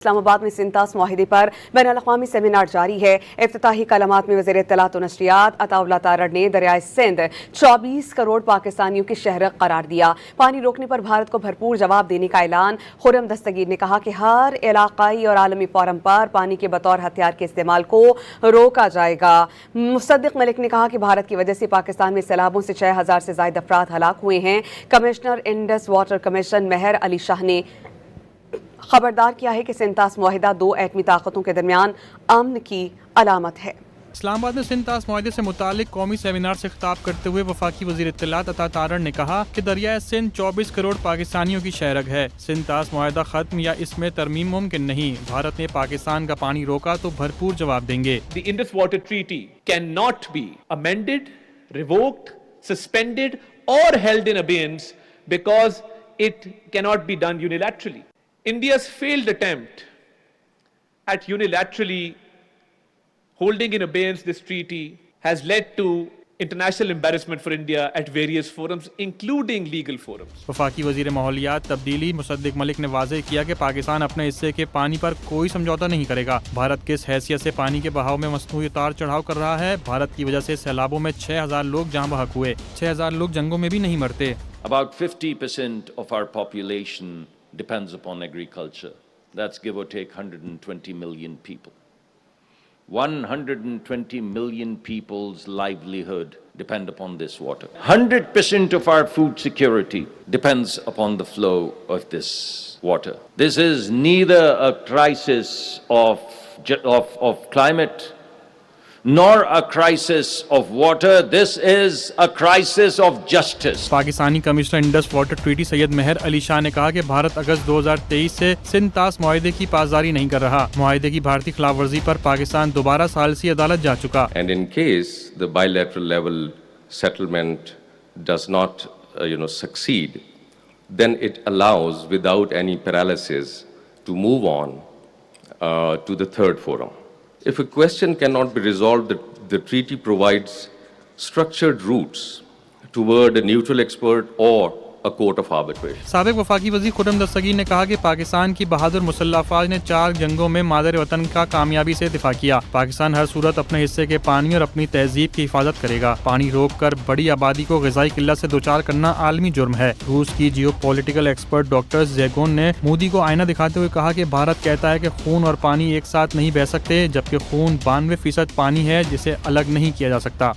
इस्लामाबाद में सिंतास मुआहिदे पर बैनुल-अक़वामी सेमिनार जारी है। इफ्तिताही कलामात में वज़ीर इत्तलात व नशरियात अताउल्लाह तारड़ ने दरियाए सिंध 24 करोड़ पाकिस्तानियों की शहरक करार दिया। पानी रोकने पर भारत को भरपूर जवाब देने का ऐलान। खुर्रम दस्तगीर ने कहा कि हर इलाकाई और आलमी फोरम पर पानी के बतौर हथियार के इस्तेमाल को रोका जाएगा। मुसद्दिक मलिक ने कहा कि भारत की वजह से पाकिस्तान में सैलाबों से 6000 से ज्यादा अफराद हलाक हुए हैं। कमिश्नर इंडस वाटर कमीशन मेहर अली शाह ने खबरदार किया है कि सिंतास मुआहिदा दो एटमी ताकतों के दरमियान अमन की अलामत है। इस्लामाबाद में सिंतास मुआहिदे से मुतालिक कौमी सेमिनार से खिताब करते हुए वफाकी वज़ीर इत्तलात अता तारड़ ने कहा कि दरियाए सिंध 24 करोड़ पाकिस्तानियों की शहरग है। सिंतास मुआहिदा खत्म या इसमें तरमीम मुमकिन नहीं। भारत ने पाकिस्तान का पानी रोका तो भरपूर जवाब देंगे। The Indus Water Treaty cannot be amended, revoked, suspended or held in abeyance because it cannot be done unilaterally. India's failed attempt at unilaterally holding in abeyance this treaty has led to international embarrassment for India at various forums, including legal forums. वफाकी वज़ीर माहौलियात तब्दीली मुसद्दिक मलिक ने वाज़ेह किया कि पाकिस्तान अपने हिस्से के पानी पर कोई समझौता नहीं करेगा। भारत किस हैसियत से पानी के बहाव में मसनूई उतार चढ़ाव कर रहा है। भारत की वजह से सैलाबों में 6000 लोग जहाँ बहक हुए, 6000 लोग जंगों में भी नहीं मरते। About 50% of our population depends upon agriculture. That's give or take 120 million people. 120 million people's livelihood depend upon this water. 100% of our food security depends upon the flow of this water. This is neither a crisis of climate nor a crisis of water. This is a crisis of justice. Pakistani commissioner Indus water treaty Syed Mehar Ali Shah ने कहा कि भारत अगस्त 2023 से सिंतास मुआहिदे की पासदारी नहीं कर रहा। मुआहिदे की भारतीय खिलाफवर्जी पर पाकिस्तान दोबारा सालसी अदालत जा चुका। And in case the bilateral level settlement does not succeed, then it allows without any paralysis to move on to the third forum. If a question cannot be resolved, the treaty provides structured routes toward a neutral expert or a court of arbitration. साबिक वफाकी वज़ीर खुर्रम दस्तगीर ने कहा कि पाकिस्तान की बहादुर मुसल्लह अफ़वाज ने 4 जंगों में मादर वतन का कामयाबी से दिफा किया। पाकिस्तान हर सूरत अपने हिस्से के पानी और अपनी तहजीब की हिफाजत करेगा। पानी रोक कर बड़ी आबादी को ग़िज़ाई किल्लत से दोचार करना आलमी जुर्म है। रूस की जियो पॉलिटिकल एक्सपर्ट डॉक्टर ज़ेगोन ने मोदी को आईना दिखाते हुए कहा कि भारत कहता है कि खून और पानी एक साथ नहीं बह सकते, जबकि खून 92% पानी है जिसे अलग नहीं किया जा सकता।